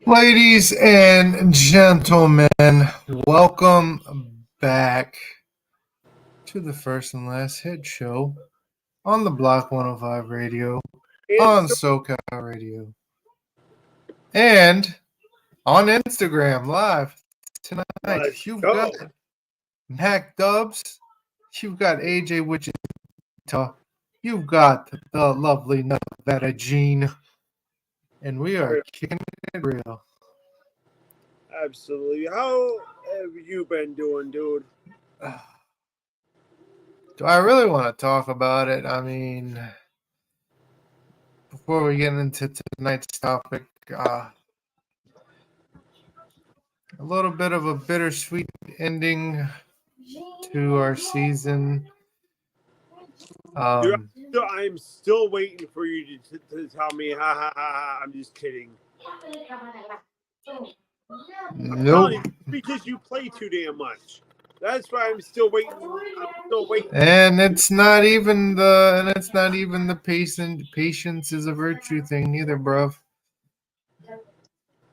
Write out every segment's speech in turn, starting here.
Ladies and gentlemen, welcome back to the first and last hit show on the Block 105 radio, And on so, SoCal Radio, and on Instagram Live tonight. let's You've go. got Mac Dubs, you've got AJ Wichita, you've got the lovely Nevada Jean, and we are kicking it real. Absolutely. How have you been doing, dude? Do I really want to talk about it? I mean, before we get into tonight's topic, a little bit of a bittersweet ending to our season. Dude, Um, I'm still waiting for you to tell me, ha ha ha ha. I'm just kidding. I'm telling nope. you, because you play too damn much. That's why I'm still waiting. I'm still waiting. And it's not even the patience is a virtue thing neither, bruv.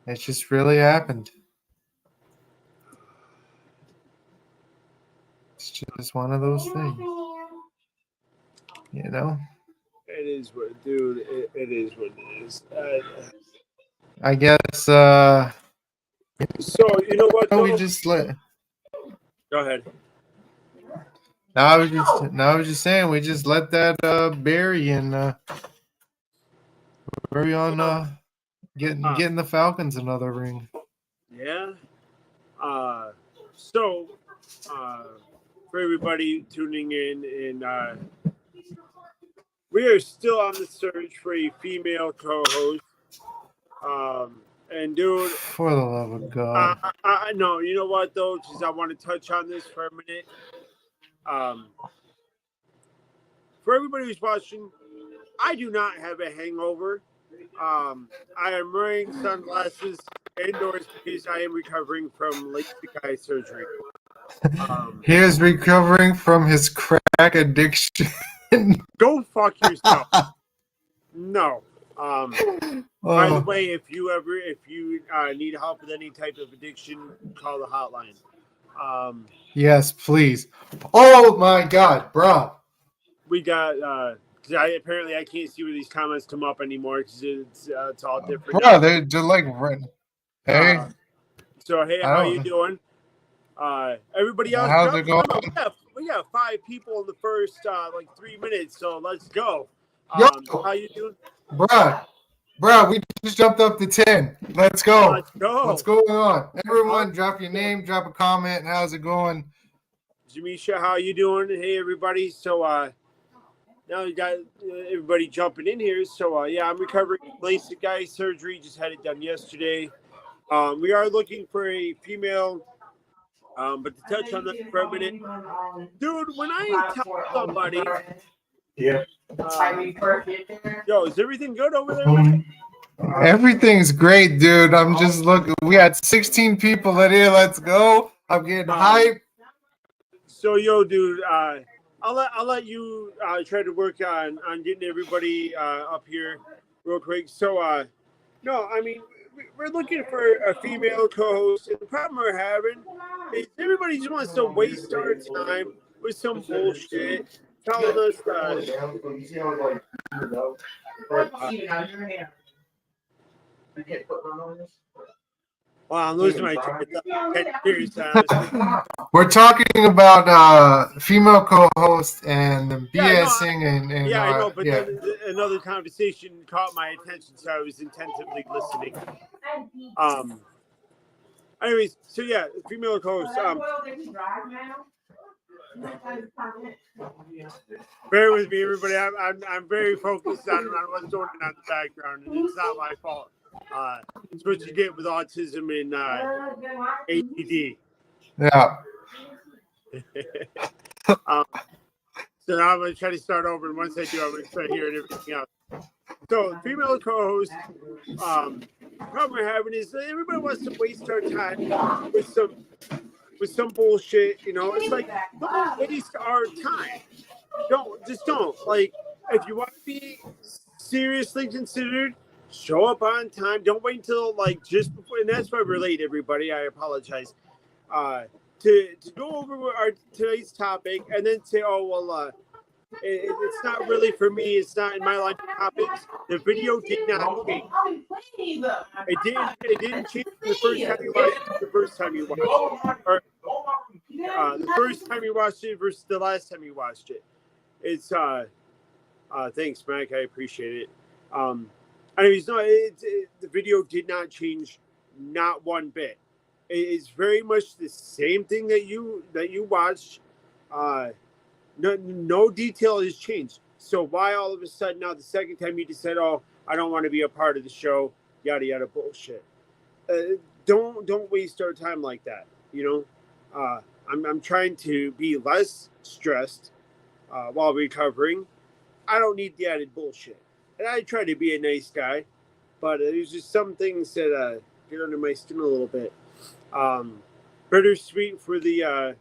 It just really happened. It's just one of those things, you know. It is what, dude. It is what it is. I guess So you know what? we Though? just let. Go ahead. No, I was just saying we just let that bury and bury on getting the Falcons another ring. Yeah. So for everybody tuning in, and we are still on the search for a female co-host. And dude, For the love of God. no, you know what though? Because I want to touch on this for a minute. For everybody who's watching, I do not have a hangover. I am wearing sunglasses indoors because I am recovering from LASIK eye surgery. He is recovering from his crack addiction. Go fuck yourself. No. By the way, if you need help with any type of addiction, call the hotline. Yes, please. Oh my God, bro. We got. Apparently I can't see where these comments come up anymore because it's all different. Bro, they're just like hey. So hey, how you doing? Everybody else, how's it going? We got 5 people in the first 3 minutes, so let's go. Yo, How you doing? Bro, we just jumped up to 10. Let's go. Let's go. What's going on? Everyone, drop your name, drop a comment. How's it going? Jamisha, how you doing? Hey, everybody. So now you got everybody jumping in here. So yeah, I'm recovering from LASIK eye surgery. Just had it done yesterday. We are looking for a female. But to touch on that for a minute, dude, when I tell somebody, yo, is everything good over there? Everything's great, dude. I'm just looking. We had 16 people in here. Let's go. I'm getting hyped. So, yo, dude, I'll let you try to work on getting everybody up here real quick. So, no, I mean, we're looking for a female co-host, and the problem we're having is everybody just wants to waste our time with some bullshit, telling us wow, I'm losing my We're talking about female co-host and BSing and I know, but then another conversation caught my attention, so I was attentively listening. Anyways, so yeah, female co-host. Bear with me, everybody. I'm very focused on what's going on in the background, and it's not my fault. It's what you get with autism and ADD. Yeah. So now I'm going to try to start over, and once I do, I'm going to start hearing everything else. So, female co-host, problem we're having is that everybody wants to waste our time with some bullshit. You know, it's like, don't waste our time. Don't. Like, if you want to be seriously considered, Show up on time. Don't wait until like just before. And that's why we're late, everybody. I apologize. To go over our today's topic and then say, oh well, it's not really for me. It's not in my line of topics. The video did not change. It didn't change from the first time you watched it. The first time you watched it, or the first time you watched it versus the last time you watched it. It's thanks, Mike. I appreciate it. Anyways, no, the video did not change, not one bit. It's very much the same thing that you watched. No detail has changed. So why all of a sudden now the second time you just said, "Oh, I don't want to be a part of the show," yada yada bullshit. Don't waste our time like that. You know, I'm trying to be less stressed while recovering. I don't need the added bullshit. And I try to be a nice guy, but there's just some things that get under my skin a little bit. Bittersweet for the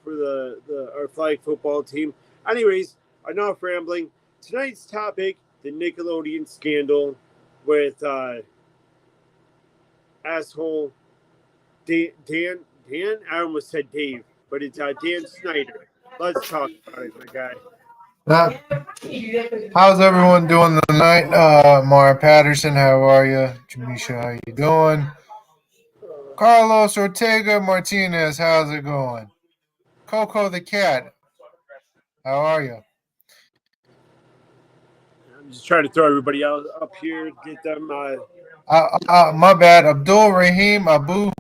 our flag football team. Anyways, enough rambling. Tonight's topic: the Nickelodeon Scandal with asshole Dan. I almost said Dave, but it's Dan Snyder. Let's talk about it, my guy. How's everyone doing tonight? Mara Patterson, how are you? Jamisha, how you doing? Carlos Ortega Martinez, how's it going? Coco the cat, how are you? I'm just trying to throw everybody else up here, get them. My bad. Abdul Rahim Abu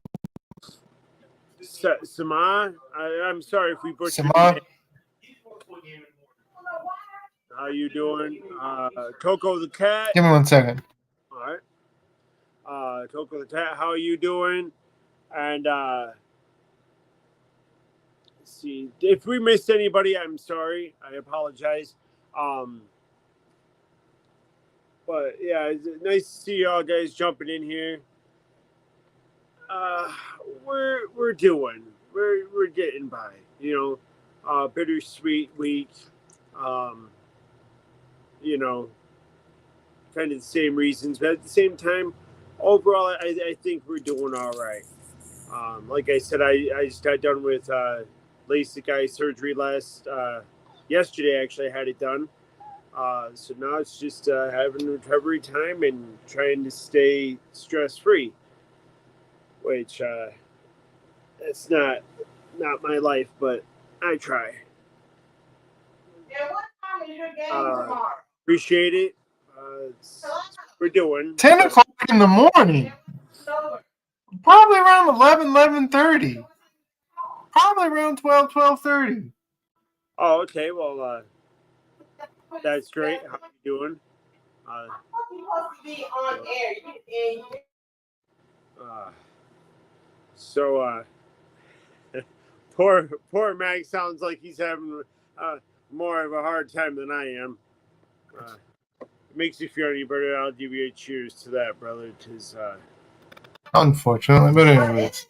Sama. I'm sorry if we butchered your Sama. name. How you doing? Coco the cat. Give me 1 second. All right. Coco the cat, how are you doing? And let's see, if we missed anybody, I'm sorry. I apologize. But yeah, it's nice to see y'all guys jumping in here. We're doing. We're getting by. You know, bittersweet week. You know, kind of the same reasons, but at the same time, overall, I think we're doing all right. Like I said, I just got done with LASIK eye surgery yesterday. Actually, I had it done. So now it's just having recovery time and trying to stay stress free, which that's not my life, but I try. Appreciate it. We're doing 10 o'clock in the morning. Probably around 11:30. Probably around 12:30. Oh, okay. Well, that's great. How you doing? So poor Mag sounds like he's having more of a hard time than I am. It makes you feel any better. I'll give you a cheers to that, brother. Because unfortunately, but anyways.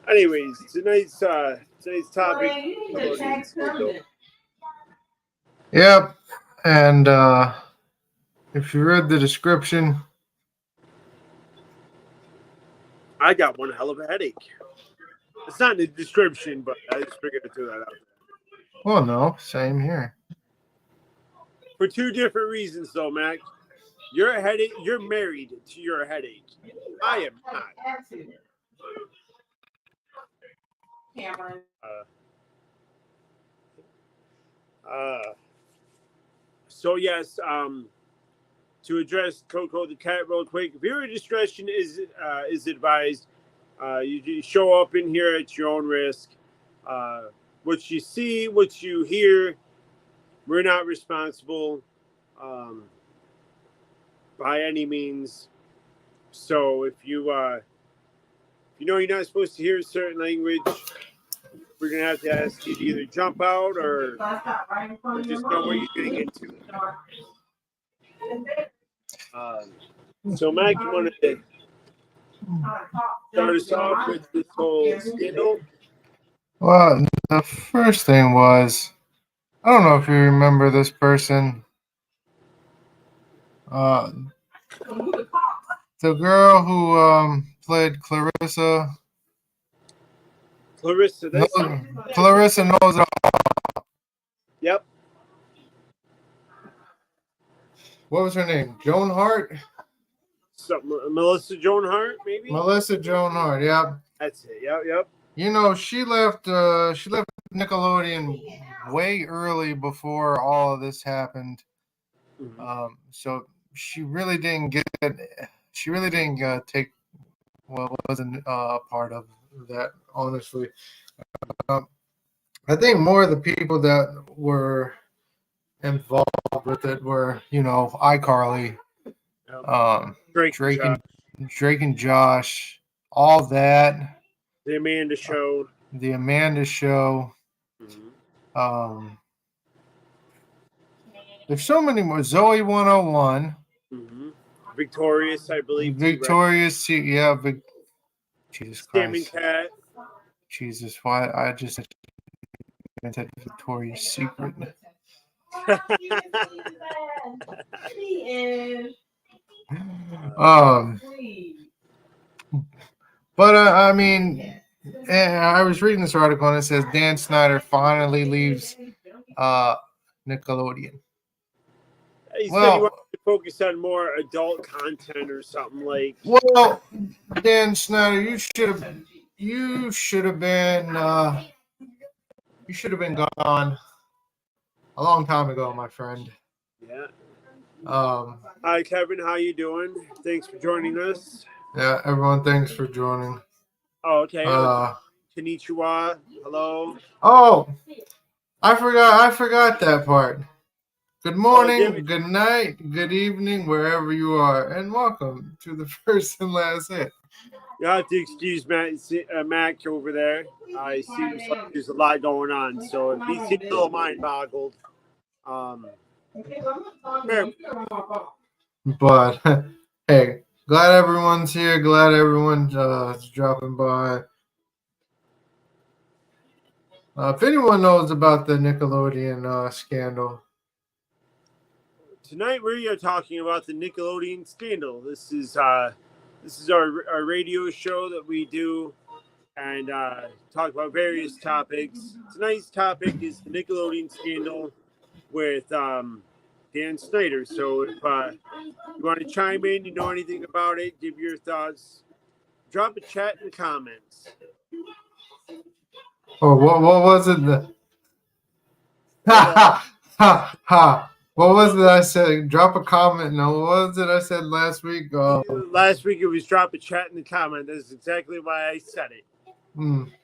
Anyways, tonight's topic. Yep, and if you read the description, I got one hell of a headache. It's not in the description, but I just figured to throw that out. Well, no, same here. For two different reasons, though, Mac. You're a headache. You're married to your headache. I am not. Cameron. So yes, to address Coco the cat real quick, viewer discretion is advised. You show up in here at your own risk. What you see, what you hear, we're not responsible by any means. So if you know you're not supposed to hear a certain language, we're gonna have to ask you to either jump out or just know what you're getting into. So, Mike, you want to start us off with this whole scandal? Well, the first thing was, I don't know if you remember this person. Uh, the girl who played Clarissa. Clarissa, No, that's Clarissa knows it all. yep. What was her name? Joan Hart? Melissa Joan Hart, maybe. Melissa Joan Hart, yeah. That's it. Yep. You know, she left Nickelodeon way early before all of this happened. Mm-hmm. So she really didn't take wasn't a part of that, honestly. I think more of the people that were involved with it were, iCarly, Yep. Drake and Josh, all that. The Amanda Show. The Amanda Show. Mm-hmm. There's so many more. Zoe 101. Mm-hmm. Victorious, I believe. Victorious, too, right? Yeah. Jesus Scamming Christ. Cat. Jesus, why I just said Victoria's Secret. But I mean, I was reading this article and it says Dan Snyder finally leaves Nickelodeon. He said he wanted to focus on more adult content or something like. Well, Dan Snyder, you should have been gone a long time ago, my friend. Yeah. Hi, Kevin. How you doing? Thanks for joining us. Yeah, everyone, thanks for joining. Oh, okay. Konnichiwa. Hello. Oh, I forgot that part. Good morning, good night, good evening, wherever you are, and welcome to the first and last hit. You have to excuse Mac over there. It seems like there's a lot going on, so if he seems a little mind-boggled, but hey, glad everyone's here. Glad everyone's dropping by. If anyone knows about the Nickelodeon scandal. Tonight we are talking about the Nickelodeon Scandal. This is our radio show that we do and talk about various topics. Tonight's topic is the Nickelodeon Scandal with Dan Snyder. So if you want to chime in, you know anything about it, give your thoughts, drop a chat and comments. Oh, what was it? Ha. What was it I said? Drop a comment. No, what was it I said last week? Last week it was drop a chat in the comment. That's exactly why I said it.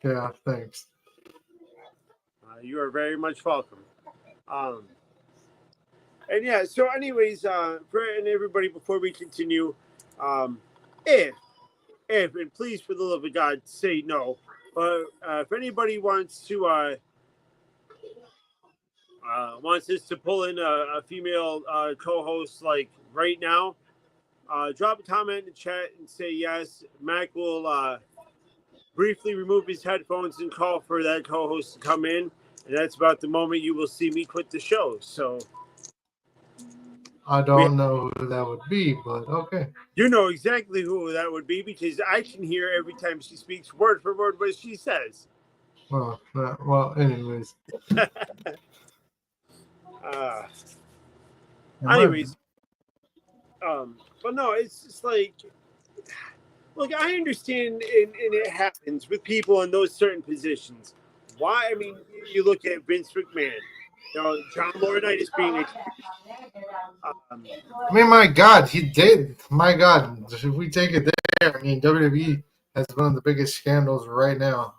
Yeah, thanks. You are very much welcome. And yeah, so anyways, for and everybody, before we continue, if and please for the love of God say no, but if anybody wants to wants us to pull in a female co-host like right now, drop a comment in the chat and say yes. Mac will briefly remove his headphones and call for that co-host to come in, and that's about the moment you will see me quit the show. So I don't know who that would be, but okay. You know exactly who that would be because I can hear every time she speaks word for word what she says. Well, anyways. Anyways, but no, it's just like, look, I understand, and it happens with people in those certain positions. Why? I mean, you look at Vince McMahon, John Laurinaitis being accused. I mean, my God, he did. My God, if we take it there, I mean, WWE has one of the biggest scandals right now,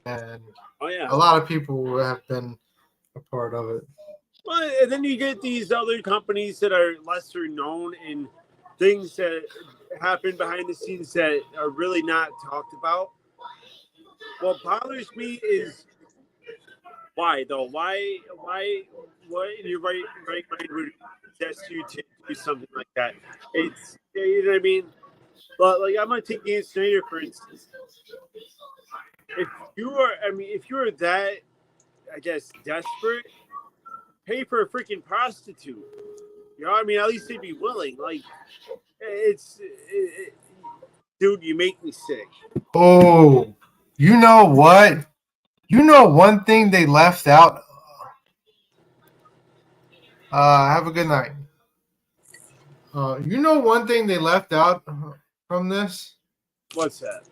and a lot of people have been a part of it. Well, and then you get these other companies that are lesser known and things that happen behind the scenes that are really not talked about. What bothers me is why though? Why? What in your right mind would suggest you to do something like that? It's, you know what I mean. But like, I'm gonna take Dan Snyder for instance. If you're that, I guess, desperate, pay for a freaking prostitute. You know, I mean, at least they'd be willing. Like, dude, you make me sick. Oh, you know what? You know one thing they left out. Have a good night. You know one thing they left out from this? What's that?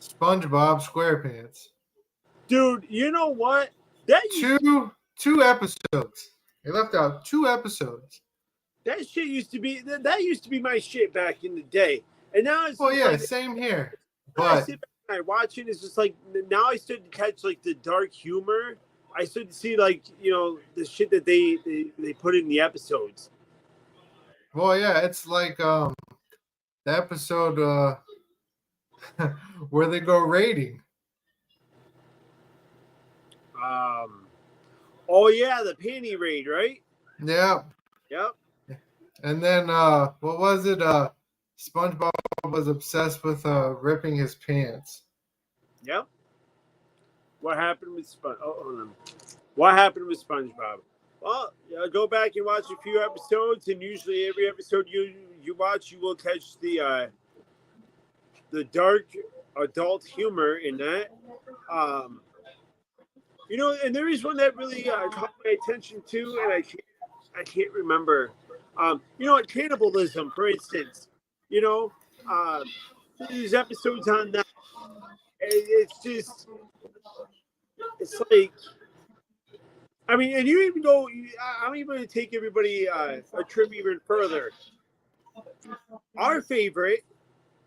SpongeBob SquarePants. Dude, you know what? That Two episodes. They left out 2 episodes. that shit used to be that used to be my shit back in the day, and now it's Well, just yeah, like same here. I But sit back and I watch it. It's just like now I start to catch like the dark humor. I start to see like the shit that they put in the episodes. well, yeah, it's like the episode where they go raiding. Oh yeah, the panty raid, right? Yeah. Yep. And then what was it? SpongeBob was obsessed with ripping his pants. Yep. What happened with What happened with SpongeBob? Well, go back and watch a few episodes, and usually every episode you watch, you will catch the dark adult humor in that. And there is one that really caught my attention too, and I can't remember. Cannibalism, for instance. There's episodes on that. It's like, I mean, and you even go. I'm even going to take everybody a trip even further. Our favorite,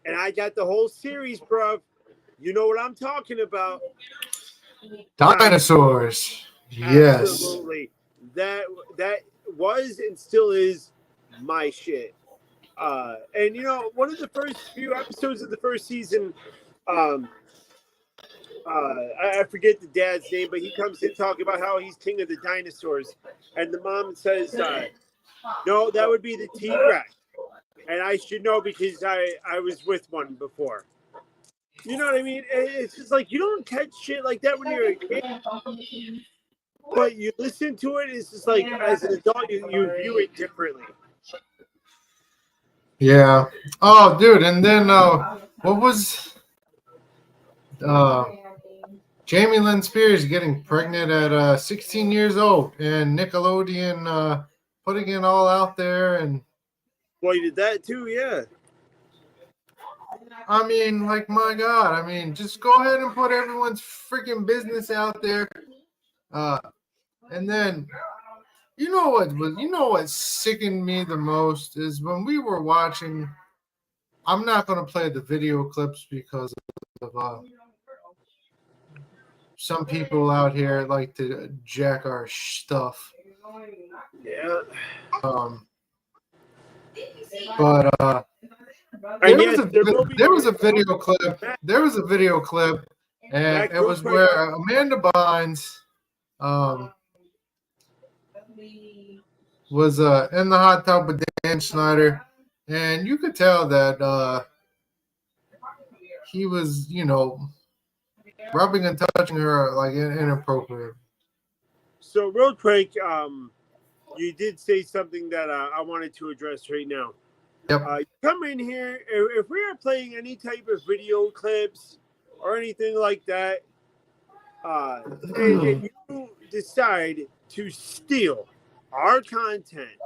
and I got the whole series, bruv. You know what I'm talking about. Dinosaurs. Yes. Absolutely. That was and still is my shit. And one of the first few episodes of the first season, I forget the dad's name, but he comes in talking about how he's king of the dinosaurs, and the mom says, "No, that would be the T-Rex," and I should know because I was with one before. You know what I mean? It's just like you don't catch shit like that when you're a kid, but you listen to it. It's just like as an adult, you view it differently. Yeah. Oh, dude, and then what was Jamie Lynn Spears getting pregnant at 16 years old, and Nickelodeon putting it all out there, and Well, you did that too, yeah. I mean, like, my God, I mean, just go ahead and put everyone's freaking business out there, and then you know what sickened me the most is when we were watching. I'm not going to play the video clips because of some people out here like to jack our stuff. Yeah. But there was a video clip. There was a video clip, and it was where Amanda Bynes was in the hot tub with Dan Schneider, and you could tell that he was, rubbing and touching her like inappropriate. So real quick, you did say something that I wanted to address right now. Yep. Come in here. If we are playing any type of video clips or anything like that, and you decide to steal our content,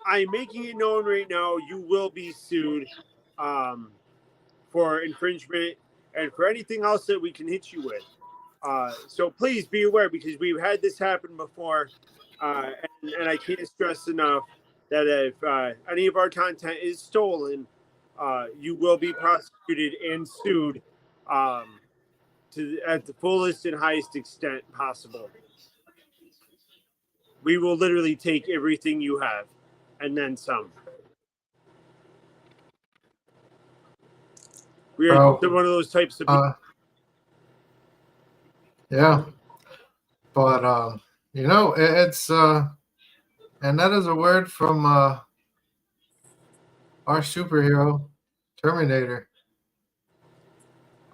I'm making it known right now you will be sued for infringement and for anything else that we can hit you with. So please be aware because we've had this happen before, and I can't stress enough that if any of our content is stolen, you will be prosecuted and sued at the fullest and highest extent possible. We will literally take everything you have and then some. We are one of those types of people. Yeah. But, it's, and that is a word from our superhero, Terminator.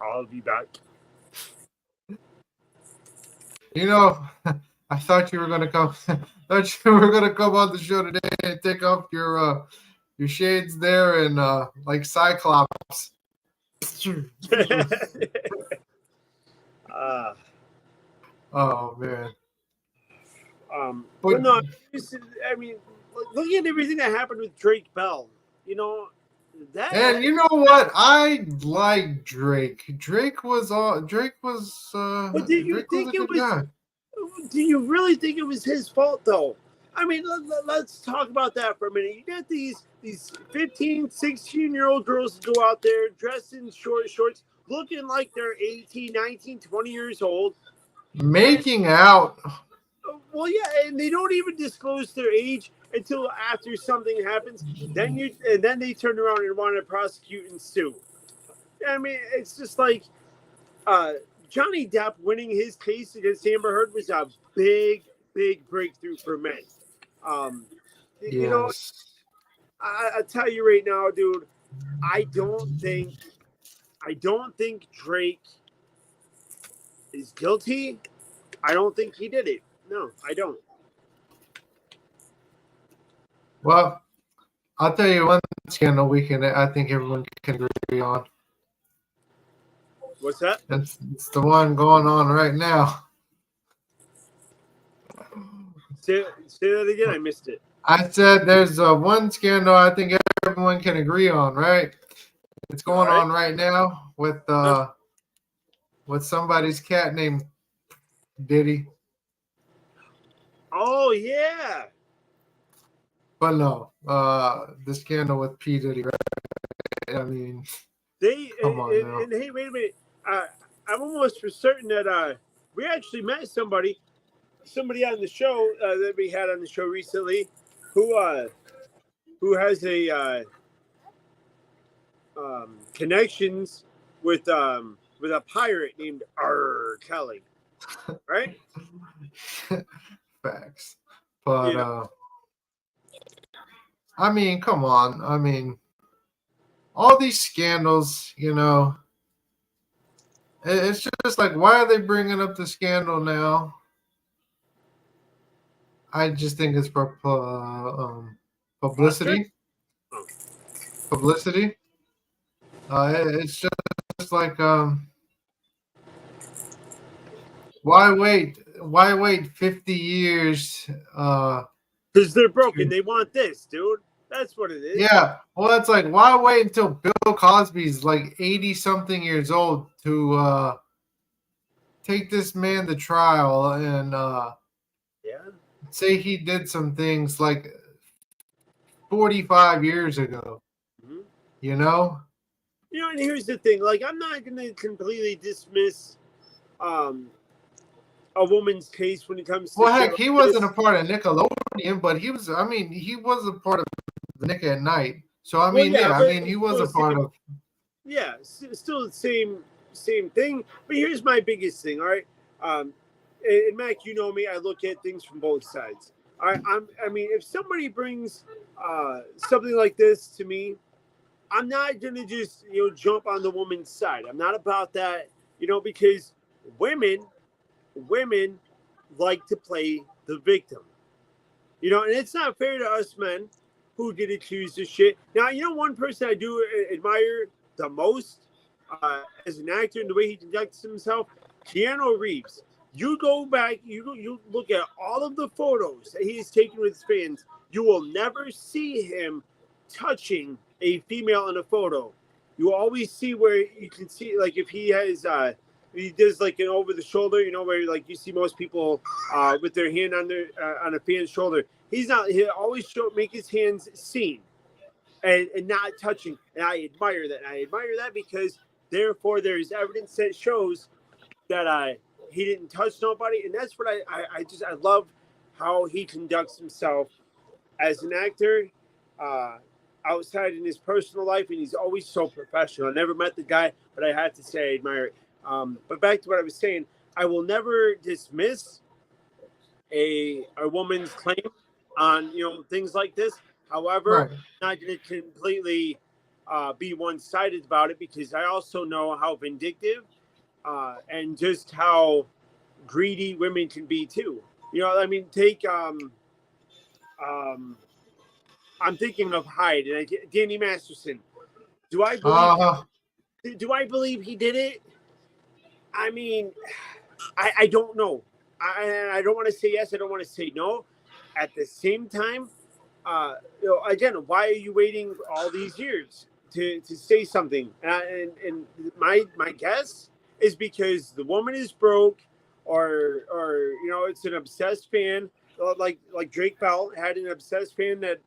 I'll be back. I thought you were gonna come. Thought you were gonna come on the show today and take off your shades there and like Cyclops. uh, Oh man. but But no, I mean, look at everything that happened with Drake Bell. You know, that. and you know what? I like Drake. Drake was Drake was But did you Drake was a think it good was? guy. Do you really think it was his fault, though? I mean, let's talk about that for a minute. You got these 15, 16-year-old girls who go out there dressed in shorts, looking like they're 18, 19, 20 years old. And, Making out. well, yeah, and they don't even disclose their age until after something happens. Then they turn around and want to prosecute and sue. I mean, it's just like uh, Johnny Depp winning his case against Amber Heard was a big breakthrough for men. Um, you know, Yes. I tell you right now, dude, I don't think Drake is guilty. I don't think he did it. No, I don't. Well, I'll tell you one scandal I think everyone can agree on. What's that? It's the one going on right now. Say that again. I missed it. I said there's one scandal I think everyone can agree on, right? It's All going right. on right now with somebody's cat named Diddy. Oh yeah. But no, the scandal with P Diddy, right? I mean, They come on now. and hey, wait a minute. I'm almost for certain that we actually met somebody on the show that we had on the show recently, who has a connections with a pirate named R. Kelly, right? Facts. But You know, I mean, come on. I mean, all these scandals, it's just like, why are they bringing up the scandal now? I just think it's for publicity. Oh. Publicity. It's just like, why wait? Why wait 50 years? Because they're broken. They want this, dude. That's what it is. Yeah. Well, it's like, why wait until Bill Cosby's like 80 something years old to take this man to trial and Yeah. say he did some things like 45 years ago? Mm-hmm. You know? You know, and here's the thing. Like, I'm not going to completely dismiss a woman's case when it comes to. Well, heck, he wasn't a part of Nickelodeon, but he was. I mean, he was a part of Nick at Night. So I mean, I mean, he was a part of. Yeah, still the same thing. But here's my biggest thing. All right, and Mac, you know me. I look at things from both sides. I mean, if somebody brings something like this to me, I'm not gonna just jump on the woman's side. I'm not about that. Because women like to play the victim. And it's not fair to us men who get accused of shit. Now, one person I do admire the most as an actor and the way he conducts himself, Keanu Reeves. You go back, you look at all of the photos that he's taken with his fans, you will never see him touching a female in a photo. You always see where you can see, like, if he has he does like an over the shoulder, where like you see most people with their hand on a fan's shoulder. He's not. He always make his hands seen and not touching. And I admire that. And I admire that because therefore there is evidence that shows that he didn't touch nobody, and that's what I love how he conducts himself as an actor. Outside in his personal life, and he's always so professional. I never met the guy, but I have to say I admire it. But back to what I was saying, I will never dismiss a woman's claim on things like this. However, Right. I'm not going to completely be one-sided about it because I also know how vindictive and just how greedy women can be too. I mean, take um, I'm thinking of Hyde and Danny Masterson. Do I believe? Uh, Do I believe he did it? I mean, I don't know. I don't want to say yes. I don't want to say no. At the same time, again, why are you waiting all these years to say something? And my guess is because the woman is broke, or it's an obsessed fan, like Drake Bell had an obsessed fan that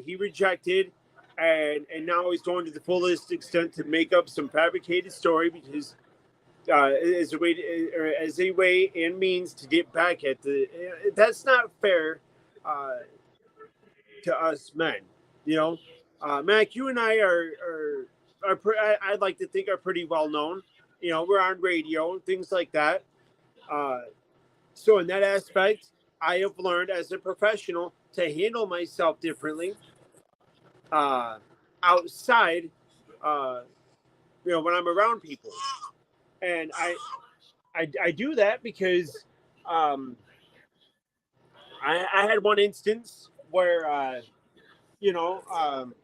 he rejected, and now he's going to the fullest extent to make up some fabricated story because as a way and means to get back at the. That's not fair to us men. You know, Mac, you and I I'd like to think are pretty well known. We're on radio and things like that. Uh, so in that aspect, I have learned as a professional to handle myself differently uh, outside. Uh, when I'm around people, and I do that because um, I had one instance where you know um,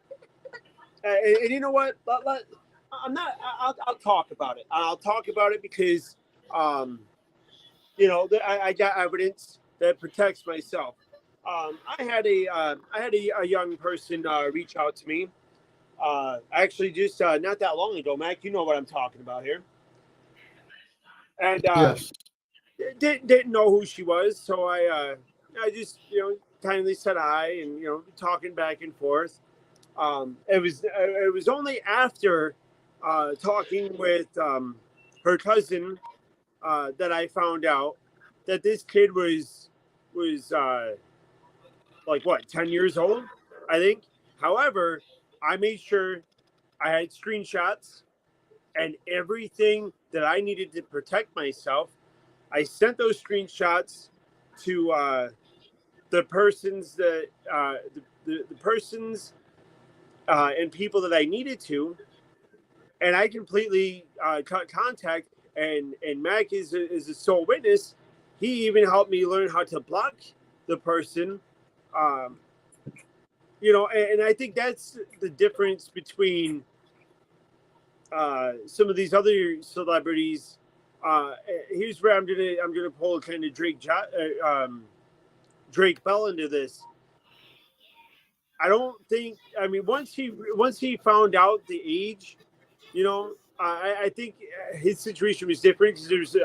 and you know what? I'm not. I'll talk about it. I'll talk about it because um, I got evidence that protects myself. I had a young person reach out to me. Actually, just not that long ago, Mac. You know what I'm talking about here, and yes. didn't know who she was, so I just kindly said hi and talking back and forth. It was only after talking with her cousin that I found out that this kid was like what 10 years old, I think. However, I made sure I had screenshots and everything that I needed to protect myself. I sent those screenshots to the persons that the persons and people that I needed to, and I completely cut contact. And Mac is a sole witness. He even helped me learn how to block the person. Um, and I think that's the difference between some of these other celebrities. Here's where I'm gonna pull kind of Drake Bell into this. I don't think. I mean, once he found out the age, I think his situation was different because there's,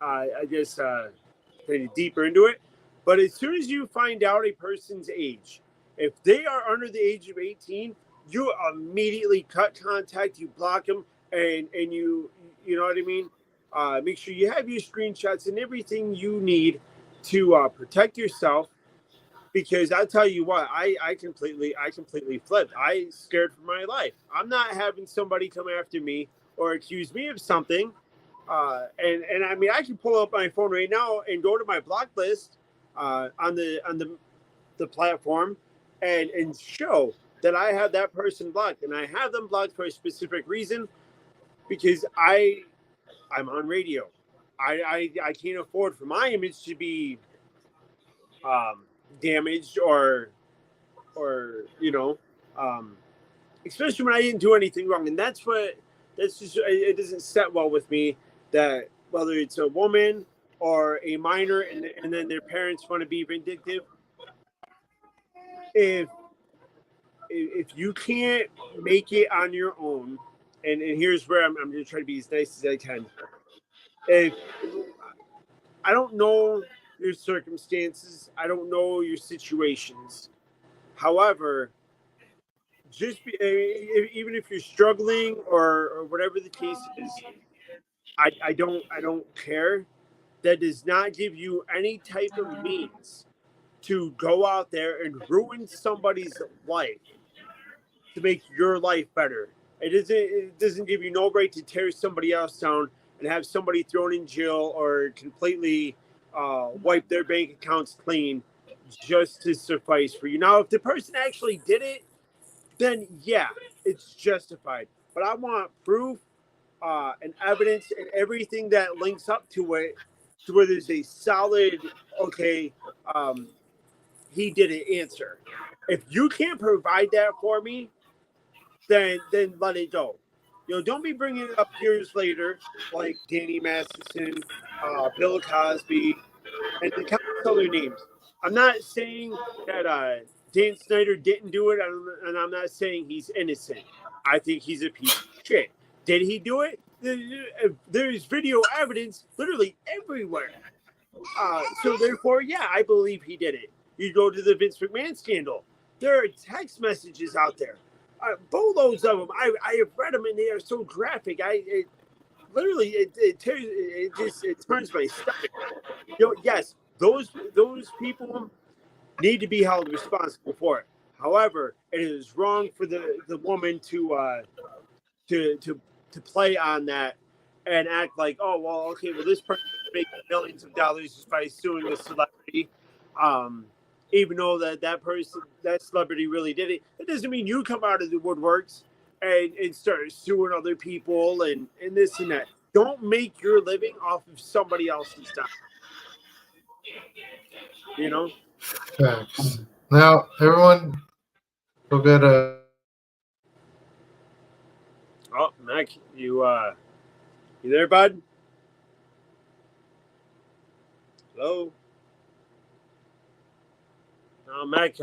I guess, kind of deeper into it. But as soon as you find out a person's age, if they are under the age of 18, you immediately cut contact, you block them, and you know what I mean. Make sure you have your screenshots and everything you need to protect yourself because I tell you what, I completely flipped. I scared for my life. I'm not having somebody come after me or accuse me of something. And I mean, I can pull up my phone right now and go to my block list on the platform and show that I have that person blocked, and I have them blocked for a specific reason because I'm on radio. I can't afford for my image to be um, damaged or um, especially when I didn't do anything wrong. And that's just it doesn't set well with me that whether it's a woman or a minor and then their parents want to be vindictive. If if you can't make it on your own, and here's where I'm going to try to be as nice as I can. If I don't know your circumstances, I don't know your situations. However, even if you're struggling or whatever the case is, I don't care. That does not give you any type of means to go out there and ruin somebody's life to make your life better. It doesn't give you no right to tear somebody else down and have somebody thrown in jail or completely wipe their bank accounts clean just to suffice for you. Now, if the person actually did it, then yeah, it's justified. But I want proof and evidence and everything that links up to it to where there's a solid, okay, he didn't answer. If you can't provide that for me, then let it go. Don't be bringing it up years later, like Danny Masterson, Bill Cosby, and the countless other names. I'm not saying that Dan Snyder didn't do it, and I'm not saying he's innocent. I think he's a piece of shit. Did he do it? There's video evidence literally everywhere. So therefore, yeah, I believe he did it. You go to the Vince McMahon scandal. There are text messages out there, boatloads of them. I have read them, and they are so graphic. Literally it turns my stomach. Yes, those people need to be held responsible for it. However, it is wrong for the woman to play on that and act like, oh well, okay, well this person makes millions of dollars just by suing a celebrity, even though that celebrity really did it. It doesn't mean you come out of the woodworks and start suing other people and this and that. Don't make your living off of somebody else's time. Facts. Now, everyone, go get a. Oh, Mac, you there, bud? Hello? Oh, Mac,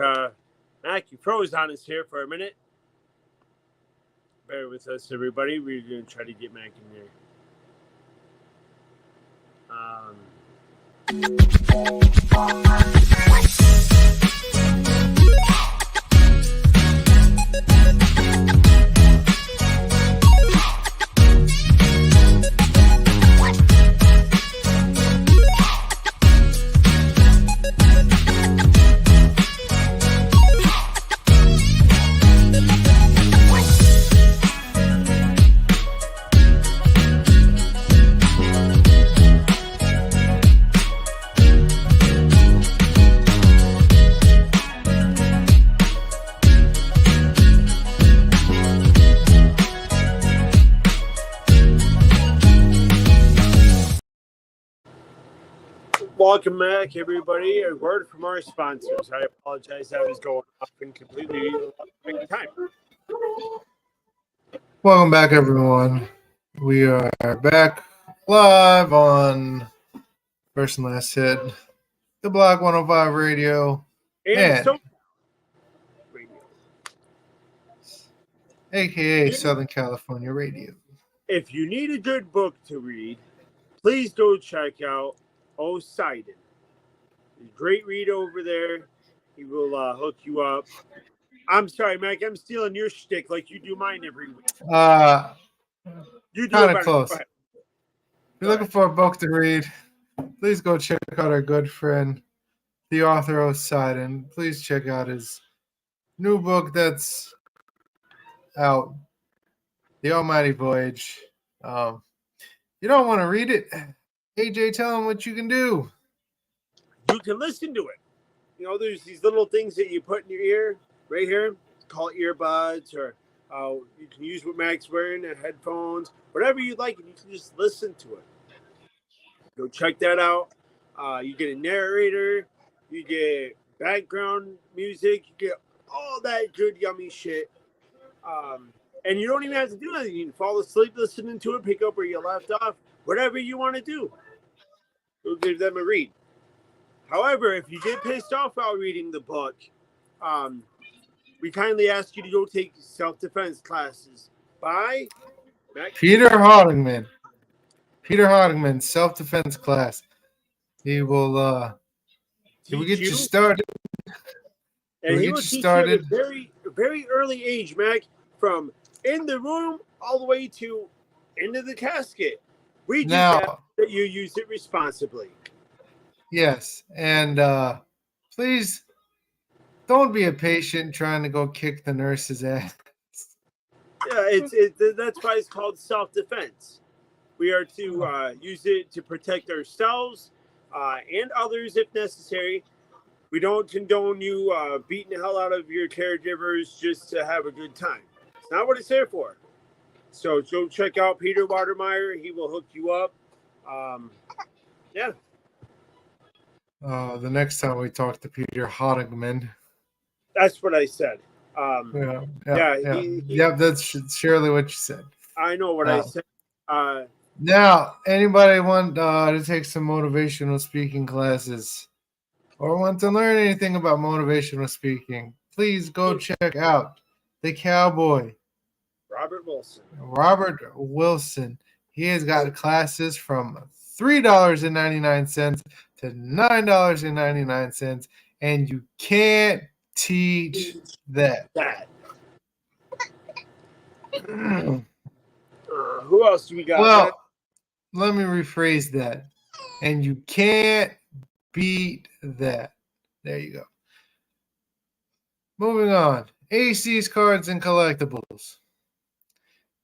you froze on us here for a minute. Bear with us, everybody. We're going to try to get Mac in there. Welcome back, everybody. A word from our sponsors. I apologize, I was going off in completely time. Welcome back, everyone. We are back live on First and Last Hit, the Block 105 Radio, And so, aka Southern California Radio. If you need a good book to read, please go check out Poseidon. Great read over there. He will hook you up. I'm sorry, Mac. I'm stealing your shtick like you do mine every week. You do kind it of close. If you're looking for a book to read, please go check out our good friend, the author of Poseidon. Please check out his new book that's out, The Almighty Voyage. You don't want to read it. AJ, tell him what you can do. You can listen to it. There's these little things that you put in your ear right here. Call it earbuds, or you can use what Mac's wearing, headphones, whatever you like, and you can just listen to it. Go check that out. You get a narrator, you get background music, you get all that good, yummy shit. And you don't even have to do anything. You can fall asleep listening to it, pick up where you left off, whatever you want to do. Go give them a read. However, if you get pissed off while reading the book, we kindly ask you to go take self-defense classes by Peter Hardigman. Peter Hardigman, self-defense class. He will get you started. And he will teach you at a very, very early age, Mac, from in the room all the way to into the casket. We just ask that you use it responsibly. Yes, and please don't be a patient trying to go kick the nurse's ass. Yeah, that's why it's called self-defense. We are to use it to protect ourselves and others if necessary. We don't condone you beating the hell out of your caregivers just to have a good time. It's not what it's there for. So go check out Peter Watermeyer. He will hook you up. Yeah, the next time we talk to Peter Honigman. That's what I said. Yeah, that's surely what you said. I know what I said. Now, anybody want to take some motivational speaking classes or want to learn anything about motivational speaking, please go check out the Cowboy, Robert Wilson. He has got classes from $3.99 to $9.99, and you can't teach that. Who else do we got? Well, let me rephrase that. And you can't beat that. There you go. Moving on. AC's Cards and Collectibles.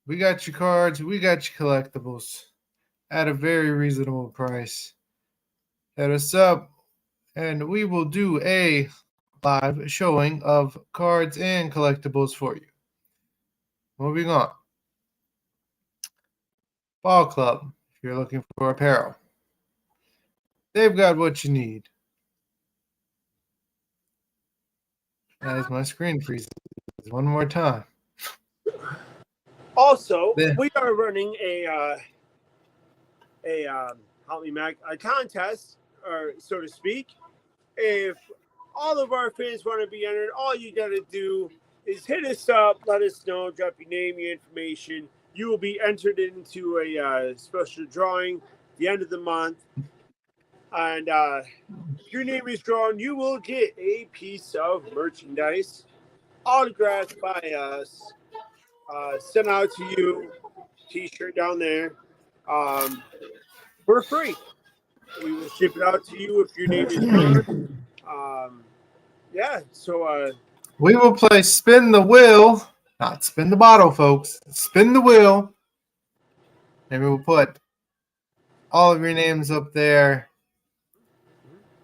We got your cards, we got your collectibles at a very reasonable price. Hit us up, and we will do a live showing of cards and collectibles for you. Moving on. Ball Club, if you're looking for apparel. They've got what you need. As my screen freezes one more time. Also, we are running a contest, or so to speak. If all of our fans want to be entered, all you got to do is hit us up, let us know, drop your name, your information. You will be entered into a special drawing at the end of the month. And if your name is drawn, you will get a piece of merchandise autographed by us, sent out to you, t-shirt down there, for free. We will ship it out to you if your name is drawn. So we will play Spin the Wheel, not spin the bottle, folks. Spin the wheel, and we will put all of your names up there,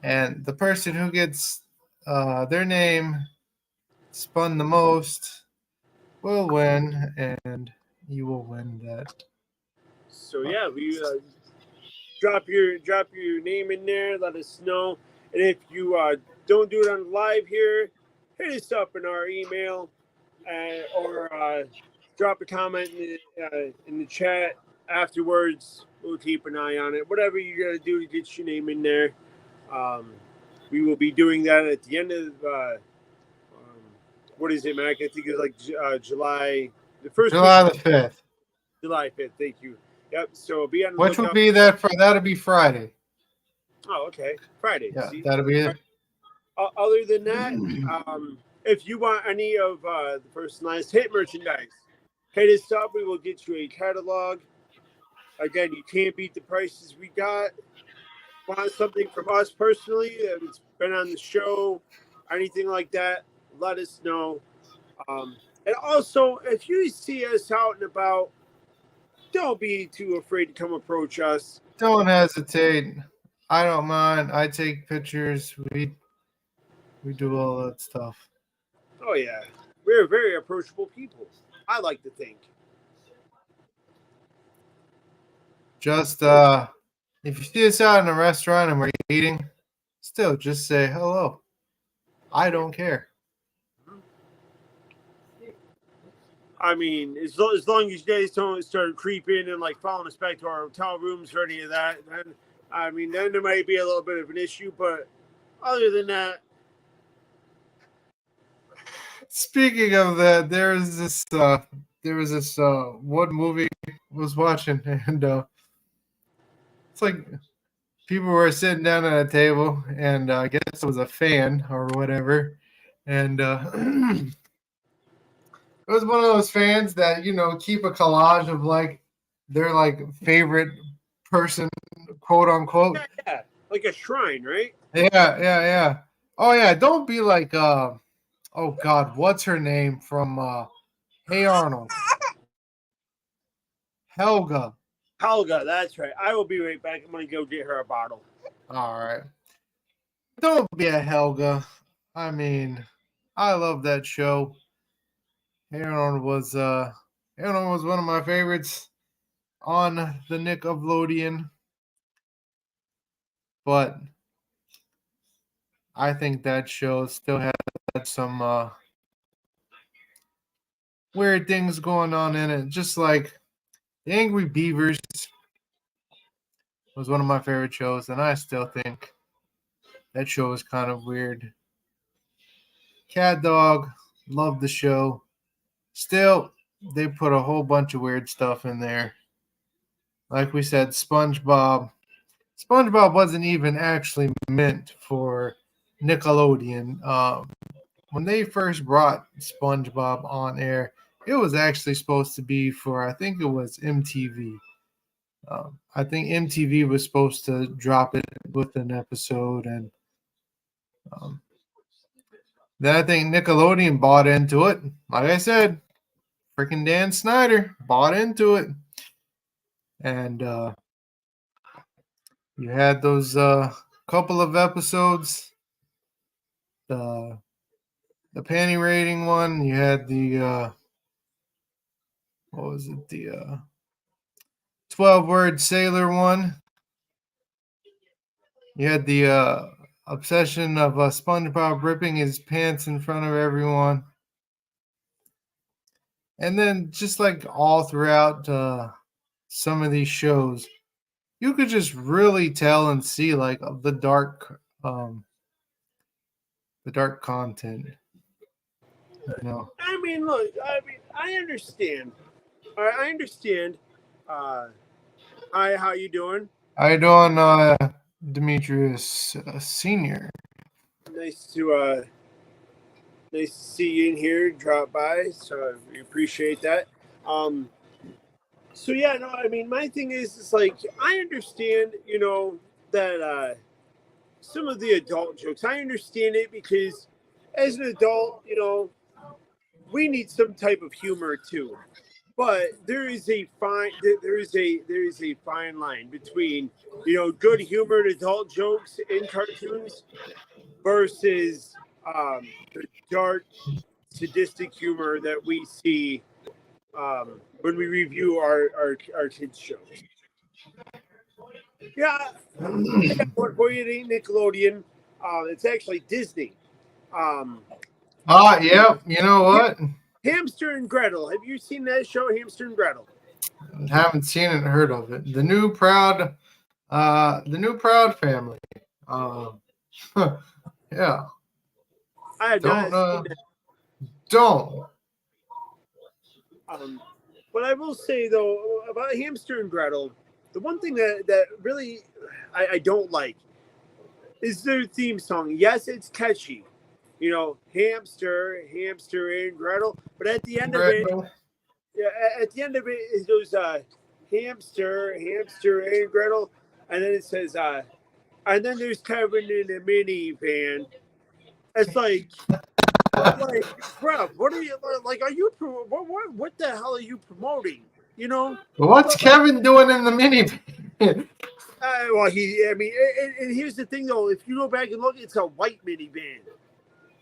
and the person who gets their name spun the most will win, and you will win that. So yeah, we drop your name in there, let us know, and if you don't do it on live here, hit us up in our email, or drop a comment in the chat afterwards. We'll keep an eye on it. Whatever you got to do to get your name in there. We will be doing that at the end of what is it, Mac? I think it's like July the 1st. July the 5th. July 5th. Thank you. Yep. So be on the Which lookout. would be that? That'll be Friday. Oh, okay. Friday. Yeah, see? that'll be it. Other than that, if you want any of the personalized hit merchandise, hit us up. We will get you a catalog. Again, you can't beat the prices we got. Want something from us personally that's been on the show, anything like that, let us know. And also, if you see us out and about, don't be too afraid to come approach us. Don't hesitate. I don't mind. I take pictures. We do all that stuff. Oh yeah, we're very approachable people. I like to think. Just if you see us out in a restaurant and we're eating, still just say hello. I don't care. I mean, as long as you guys don't start creeping and like following us back to our hotel rooms or any of that, then then there might be a little bit of an issue. But other than that, speaking of that, there was this one movie I was watching, and it's like people were sitting down at a table, and I guess it was a fan or whatever, and it was one of those fans that keep a collage of like their like favorite person, quote unquote. Yeah, like a shrine, right? Yeah. Oh yeah, don't be like oh God, what's her name from Hey Arnold? Helga, that's right. I will be right back. I'm gonna go get her a bottle. All right. Don't be a Helga. I mean, I love that show. Hey Arnold was one of my favorites on the Nickelodeon. But I think that show still had some weird things going on in it. Just like the Angry Beavers was one of my favorite shows, and I still think that show was kind of weird. Cat Dog, loved the show. Still, they put a whole bunch of weird stuff in there. Like we said, SpongeBob. SpongeBob wasn't even actually meant for Nickelodeon. When they first brought SpongeBob on air, it was actually supposed to be for, I think it was MTV. I think MTV was supposed to drop it with an episode, and um, then I think Nickelodeon bought into it. Like I said, freaking Dan Snyder bought into it, and you had those couple of episodes. The the panty rating one. You had the what was it? The 12-word sailor one. You had the obsession of SpongeBob ripping his pants in front of everyone. And then just like all throughout some of these shows, you could just really tell and see like the dark content. You know. I mean, look, I understand. All right, I understand. Uh, Hi, how you doing? How you doing, Demetrius Senior? Nice to uh, nice to see you in here. Drop by, so we appreciate that. Um, so yeah, no, I mean, my thing is, it's like I understand, that some of the adult jokes. I understand it because as an adult, we need some type of humor too. But there is a fine line between good humored adult jokes in cartoons versus the dark sadistic humor that we see when we review our kids shows. Yeah, I got one for you. It ain't Nickelodeon. It's actually Disney. Um, Yeah. You know what? Hamster and Gretel. Have you seen that show, Hamster and Gretel? Haven't seen it, heard of it. The new Proud family. Um, yeah. I have Don't not seen that. don't. But I will say though about Hamster and Gretel, the one thing that really I don't like is their theme song. Yes, it's catchy, hamster, hamster and Gretel. But at the end of it, Gretel. yeah, at the end of it is those hamster, hamster and Gretel, and then it says and then there's Kevin in a minivan. It's like, bro, what are you like? Are you what the hell are you promoting? You know, What's Kevin doing in the minivan? well, I mean, and here's the thing though. If you go back and look, it's a white minivan.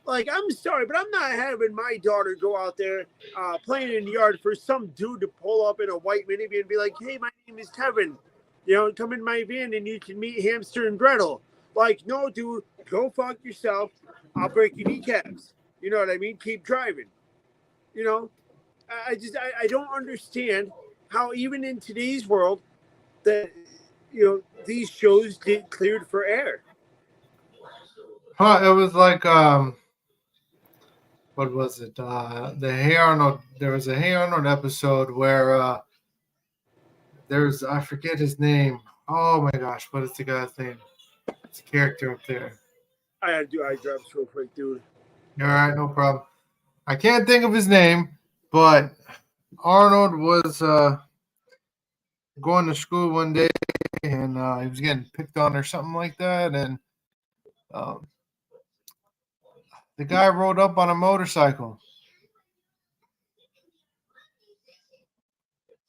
Like, I'm sorry, but I'm not having my daughter go out there playing in the yard for some dude to pull up in a white minivan and be like, "Hey, my name is Kevin. Come in my van and you can meet Hamster and Gretel." Like, no, dude, go fuck yourself. I'll break your kneecaps. You know what I mean? Keep driving. You know, I don't understand how even in today's world that these shows get cleared for air. It was like what was it? The Hey Arnold. There was a Hey Arnold episode where there's I forget his name. Oh my gosh, what is the guy's name? It's a character up there. I had to do eye drops real quick, dude. All right, no problem. I can't think of his name, but Arnold was going to school one day and he was getting picked on or something like that, and um, the guy rode up on a motorcycle.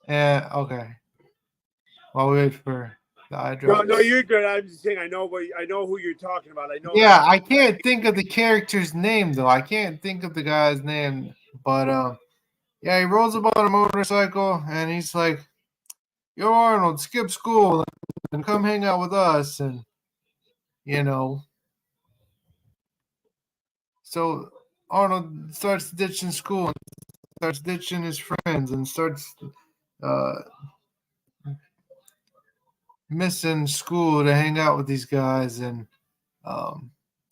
And okay, while we wait for the eye drops. No, you're good. I'm just saying I know who you're talking about. I know. Yeah, I can't think of the character's name though. I can't think of the guy's name, but yeah, he rolls up on a motorcycle and he's like, "Yo, Arnold, skip school and come hang out with us." And you know, So Arnold starts ditching school and starts ditching his friends and starts uh, missing school to hang out with these guys. And um,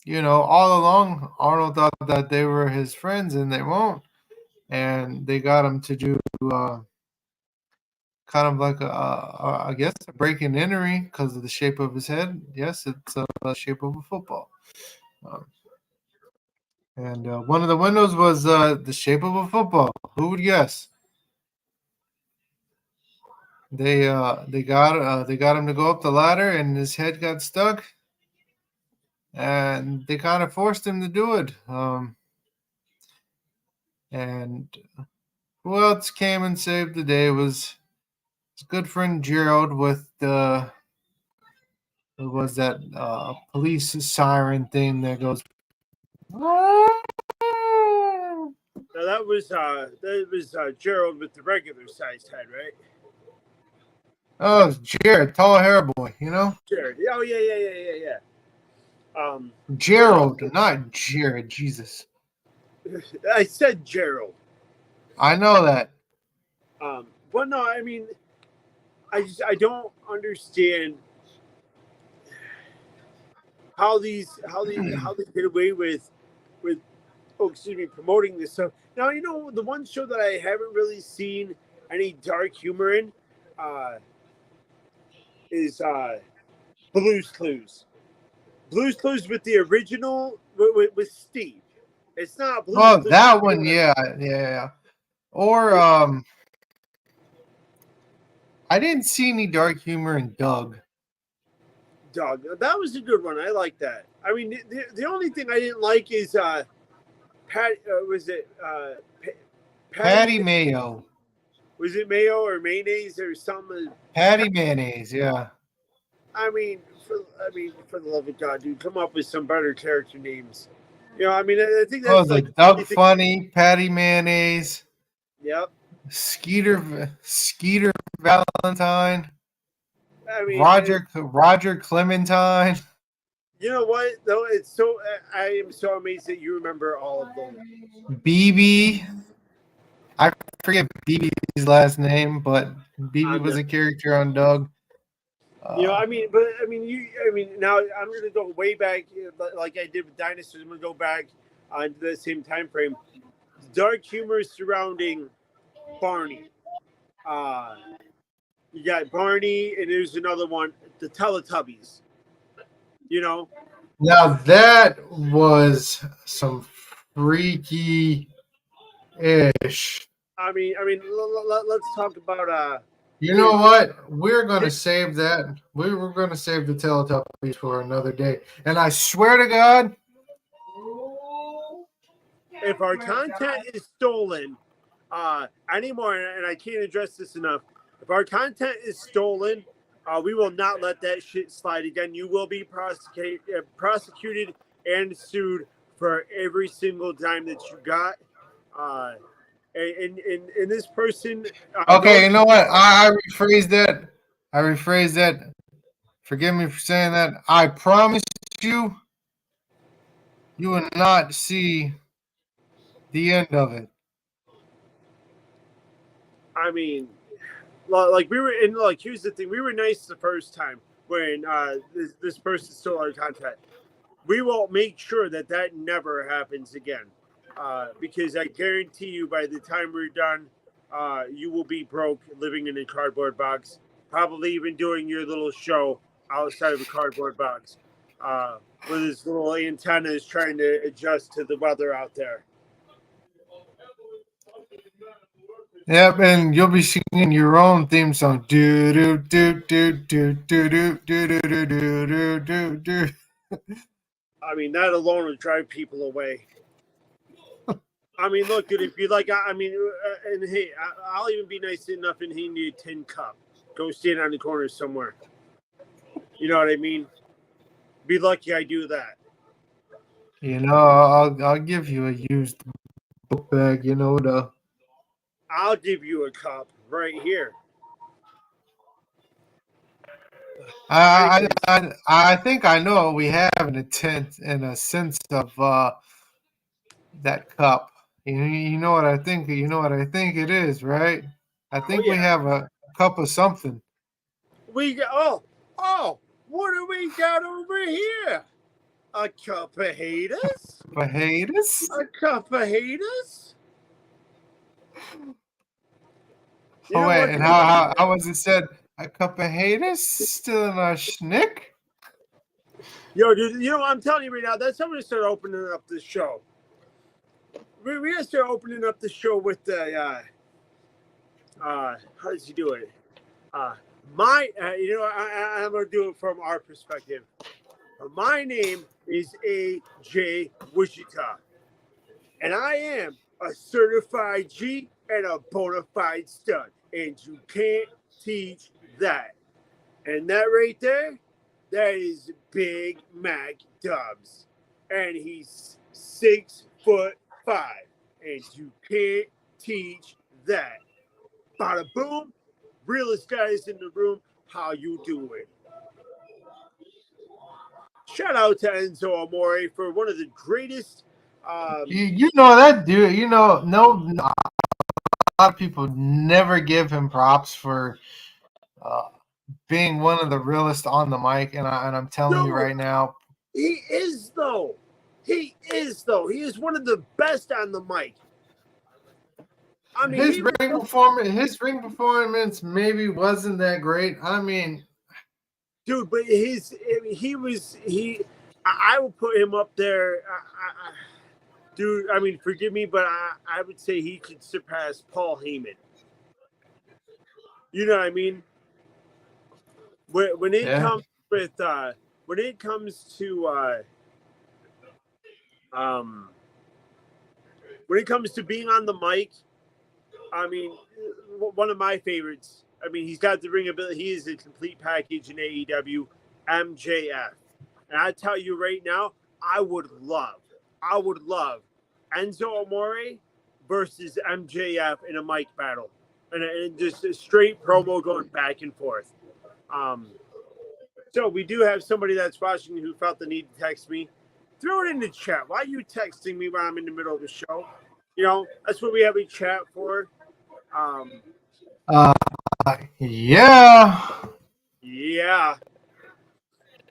all along Arnold thought that they were his friends, and they won't. And they got him to do uh, kind of like I guess a break and entering because of the shape of his head. Yes, it's the shape of a football. Um, and one of the windows was the shape of a football. Who would guess? They got him to go up the ladder, and his head got stuck, and they kind of forced him to do it. And who else came and saved the day was his good friend Gerald with the what was that police siren thing that goes. Now that was Gerald with the regular sized head, right? Oh, it's Jared, tall hair boy. You know, Jared. Oh yeah. But no, Gerald, not Jared. Jesus, I said Gerald. I know that. But no, I mean, I don't understand how they get away with promoting this stuff. Now the one show that I haven't really seen any dark humor in uh, is Blue's Clues. Blue's Clues with the original with Steve. It's not Blue's Oh, Clues. that one, yeah, yeah. Or I didn't see any dark humor in Doug. Doug. That was a good one. I like that. I mean, the only thing I didn't like is Pat. Was it Patty Patty? Mayo, Was it mayo or mayonnaise or something? Patty mayonnaise, yeah. For the love of God, dude, come up with some better character names. I think Oh, that's the like the Doug only thing. Funny, Patty mayonnaise, Yep. Skeeter Valentine, I mean, Roger Clementine. you know what? Though it's so, I am so amazed that you remember all of those. BB. I forget BB's last name, but BB I'm was just, a character on Doug. now I'm going to go way back, like I did with dinosaurs. I'm going to go back to the same time frame. Dark humor surrounding Barney. Uh, you got Barney, and there's another one, the Teletubbies. You know, Now that was some freaky ish. let's talk about You know if what? We're gonna save that. We were gonna save the Teletubbies for another day. And I swear to God, if our content is stolen anymore, and I can't address this enough, if our content is stolen, we will not let that shit slide again. You will be prosecuted and sued for every single dime that you got. Uh, and this person okay, knows. you know what? I rephrased that. I rephrased that. Forgive me for saying that. I promise you, you will not see the end of it. I mean, like we were in. Like, here's the thing: we were nice the first time when this person stole our content. We will make sure that that never happens again, because I guarantee you, by the time we're done, you will be broke, living in a cardboard box, probably even doing your little show outside of a cardboard box, with his little antennas trying to adjust to the weather out there. Yep, and you'll be singing your own theme song. Do do do do do do do do do do do do do. I mean, that alone would drive people away. I mean, look, dude, if you like, and hey, I'll even be nice enough and hand you a tin cup. Go stand on the corner somewhere. You know what I mean? Be lucky I do that. I'll give you a used book bag. The I'll give you a cup right here. I think I know what we have in a sense of that cup. You know what I think. You know what I think it is, right? I think we yeah. have a cup of something. We got what do we got over here? A cup of haters? But haters. A cup of haters? You Oh know wait, what? and how was it said? A cup of haters still in our schnick. Yo, dude, you know what I'm telling you right now? That's how we're gonna start opening up the show. We're gonna start opening up the show with the how does he do it? I'm gonna do it from our perspective. My name is AJ Wichita, and I am a certified G and a bona fide stud, and you can't teach that. And that right there, that is Big Mac Dubs, and he's 6'5", and you can't teach that. Bada boom, realest guys in the room. How you doing? Shout out to Enzo Amore for one of the greatest. You know that dude. You know, no, a lot of people never give him props for uh, being one of the realest on the mic, and I'm telling you Dude, right now, he is though. He is though. He is one of the best on the mic. I mean, his ring performance maybe wasn't that great. I mean, dude, but I will put him up there. Dude, I mean, forgive me, but I would say he could surpass Paul Heyman. You know what I mean? When it yeah, comes with when it comes to when it comes to being on the mic, I mean, one of my favorites. I mean, he's got the ring ability. He is a complete package in AEW, MJF. And I tell you right now, I would love Enzo Amore versus MJF in a mic battle, and just a straight promo going back and forth. So we do have somebody that's watching who felt the need to text me. Throw it in the chat. Why are you texting me when I'm in the middle of the show? You know, that's what we have a chat for. uh, yeah. Yeah.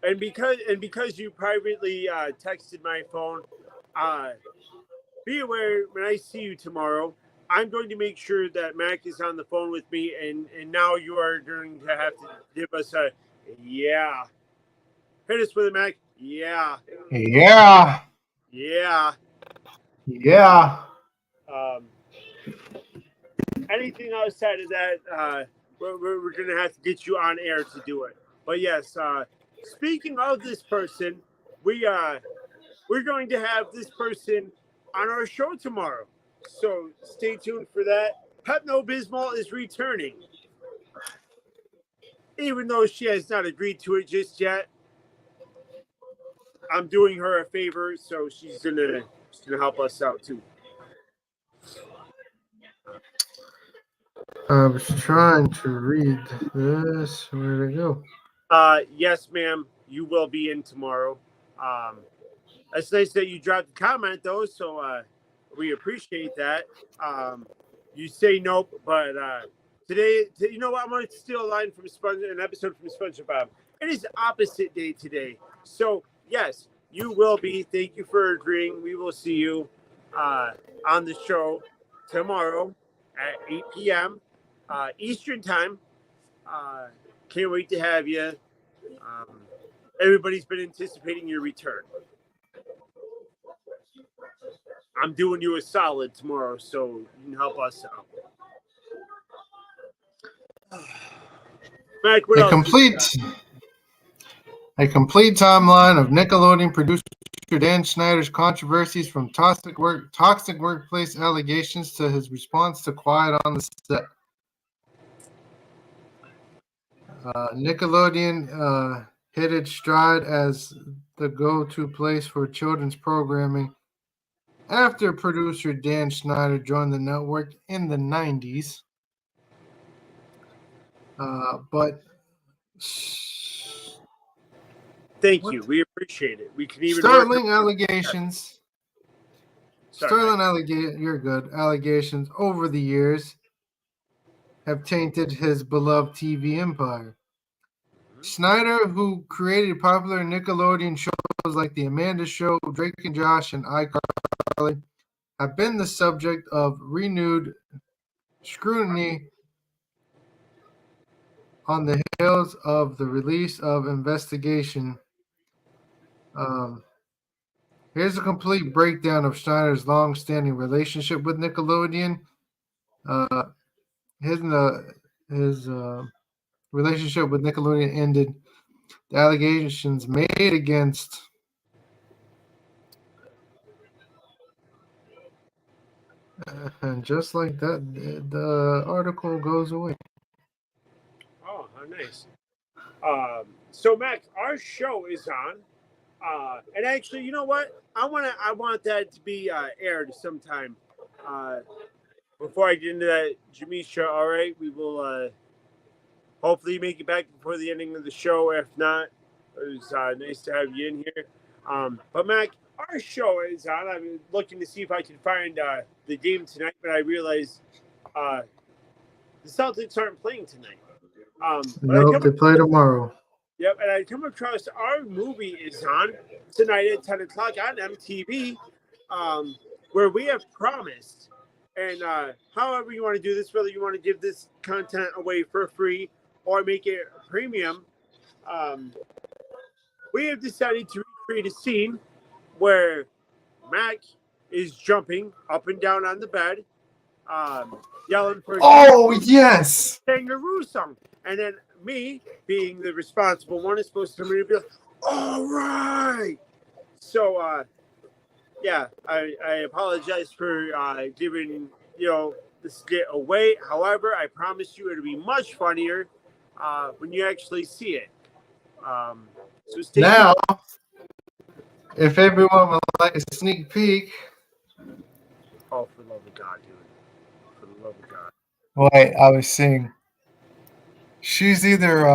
And because you privately texted my phone, be aware when I see you tomorrow, I'm going to make sure that Mac is on the phone with me, and now you are going to have to give us a yeah. Hit us with it, Mac. Yeah. Yeah. Yeah. Yeah. Um, anything outside of that, we're going to have to get you on air to do it. But yes, speaking of this person, we're going to have this person on our show tomorrow. So stay tuned for that. Pepto Bismol is returning. Even though she has not agreed to it just yet, I'm doing her a favor, so she's gonna help us out too. I was trying to read this. Where'd it go? Yes, ma'am, you will be in tomorrow. It's nice that you dropped a comment though, so we appreciate that. You say nope, but today, you know what? I'm going to steal a line from an episode from SpongeBob. It is opposite day today, so yes, you will be. Thank you for agreeing. We will see you on the show tomorrow at 8 p.m. Eastern time. Can't wait to have you. Everybody's been anticipating your return. I'm doing you a solid tomorrow, so you can help us out. Mac, what A else? complete timeline of Nickelodeon producer Dan Schneider's controversies from toxic workplace allegations to his response to Quiet on the Set. Nickelodeon hit its stride as the go-to place for children's programming after producer Dan Schneider joined the network in the 90s. But Thank you. We appreciate it. We can even startling allegations You're good. Allegations over the years have tainted his beloved TV empire. Snyder, who created popular Nickelodeon shows like The Amanda Show, Drake and Josh, and iCarly, have been the subject of renewed scrutiny on the heels of the release of investigation. Here's a complete breakdown of Schneider's long-standing relationship with Nickelodeon. His relationship with Nickelodeon ended. The allegations made against and just like that, the article goes away. Oh, how nice. So Max, our show is on. And actually, you know what? I want that to be aired sometime. Before I get into that, Jamisha, all right, we will hopefully make it back before the ending of the show. If not, it was nice to have you in here. But Mac, our show is on. I'm looking to see if I can find the game tonight, but I realize the Celtics aren't playing tonight. Nope, they play tomorrow. Yep, and I come across our movie is on tonight at 10 o'clock on MTV, where we have promised. And however you want to do this, whether you want to give this content away for free or make it premium, we have decided to recreate a scene where Mac is jumping up and down on the bed, yelling for yes, kangaroo song. And then me, being the responsible one, is supposed to be like, all right. So, yeah, I apologize for giving, the skit away. However, I promise you it'll be much funnier when you actually see it. So stay now, tuned. If everyone would like a sneak peek. Oh, for the love of God, dude. For the love of God. Wait, I was saying she's either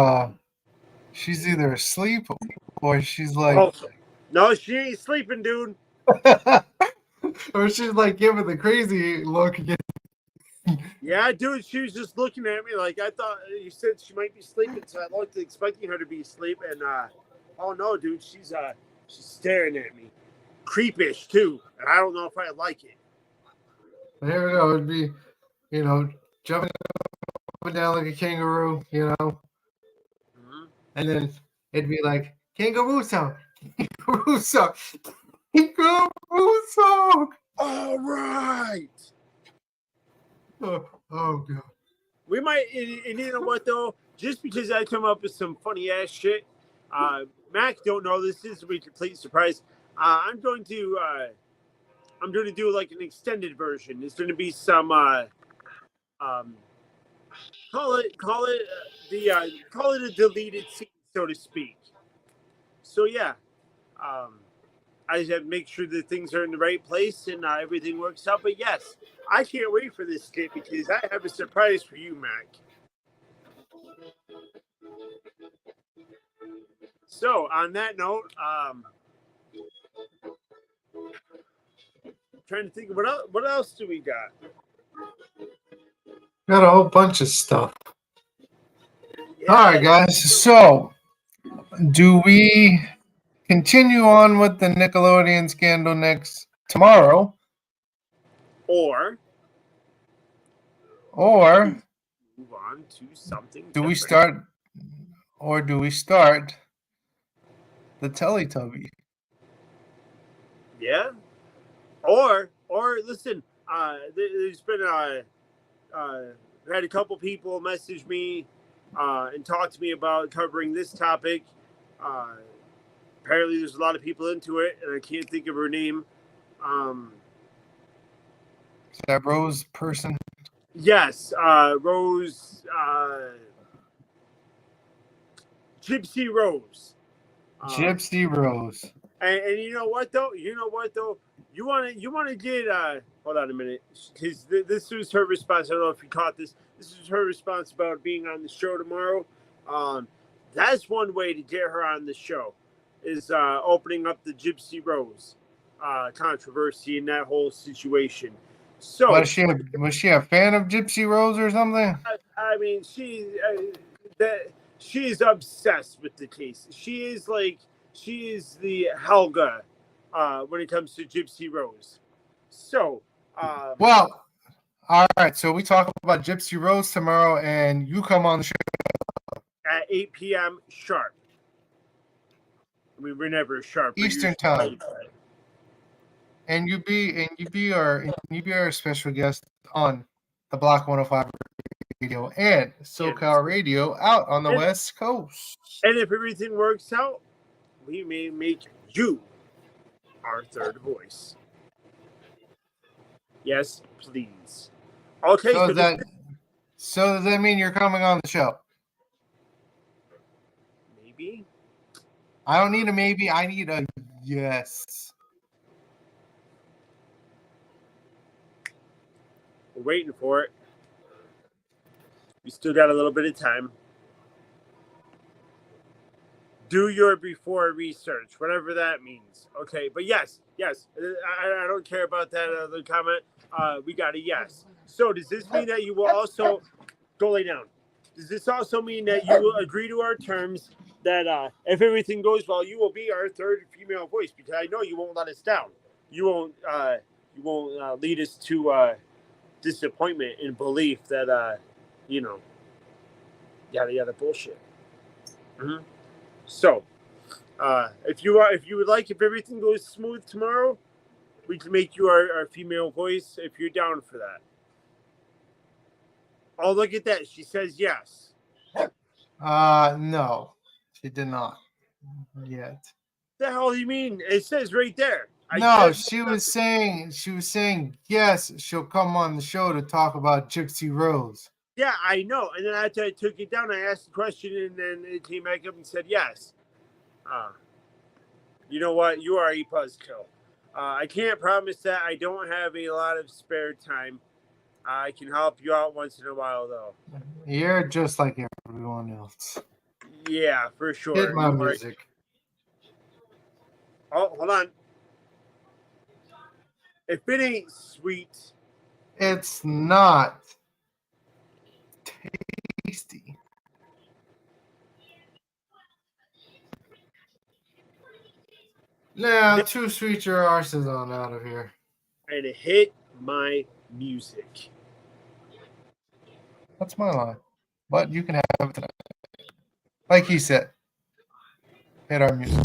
asleep or she's like no, she ain't sleeping, dude. or she's like giving the crazy look again. Yeah, dude, she was just looking at me like I thought you said she might be sleeping, so I looked expecting her to be asleep, and oh no, dude, she's staring at me, creepish too, and I don't know if I like it. There we go. It'd be, jumping up and down like a kangaroo, Mm-hmm. And then it'd be like kangaroo song, kangaroo song, kangaroo song. All right. Oh God. We might, and you know what though? Just because I come up with some funny ass shit, Mac don't know this is a complete surprise. I'm going to do like an extended version. There's going to be some call it a deleted scene, so to speak. So yeah, I just have to make sure that things are in the right place and everything works out. But yes, I can't wait for this skit because I have a surprise for you, Mac. So on that note, trying to think of what else do we got? Got a whole bunch of stuff. Yeah. All right, guys. So, do we continue on with the Nickelodeon Scandal tomorrow? Or move on to something do we start the Teletubby? Yeah. Or listen, there's been had a couple people message me and talk to me about covering this topic. Apparently there's a lot of people into it, and I can't think of her name. Is that Rose person? Yes, Rose, Gypsy Rose. Gypsy Rose. And you know what though? You want to get hold on a minute, because this was her response. I don't know if you caught this. This is her response about being on the show tomorrow. That's one way to get her on the show, is opening up the Gypsy Rose. controversy in that whole situation. So Was she a fan of Gypsy Rose or something? I mean, she's obsessed with the case. She is the Helga when it comes to Gypsy Rose. So, Well, all right. So we talk about Gypsy Rose tomorrow, and you come on the show at 8 p.m. sharp. I mean, we're never sharp. Eastern time, and you be our special guest on the Block 105 Radio and SoCal Radio out on the West Coast. And if everything works out, we may make you our third voice. Yes, please. Okay, so does that mean you're coming on the show? Maybe. I don't need a maybe. I need a yes. We're waiting for it. We still got a little bit of time. Do your before research, whatever that means. Okay, but yes. I don't care about that other comment. We got a yes. So does this mean that you will also go lay down? Does this also mean that you will agree to our terms that if everything goes well, you will be our third female voice? Because I know you won't let us down. You won't lead us to disappointment and belief that yada bullshit. Mm-hmm. So, if everything goes smooth tomorrow, we can make you our female voice if you're down for that. Oh, look at that. She says yes. No, she did not yet. The hell do you mean? It says right there. She was saying yes, she'll come on the show to talk about Gypsy Rose. Yeah, I know. And then after I took it down, I asked the question, and then it came back up and said yes. You know what? You are a buzzkill. I can't promise that. I don't have a lot of spare time. I can help you out once in a while, though. You're just like everyone else. Yeah, for sure. Hit my music. Oh, hold on. If it ain't sweet, it's not tasty. Now, too sweet your arse is on out of here. And it hit my music. That's my line. But you can have it tonight. Like he said, hit our music.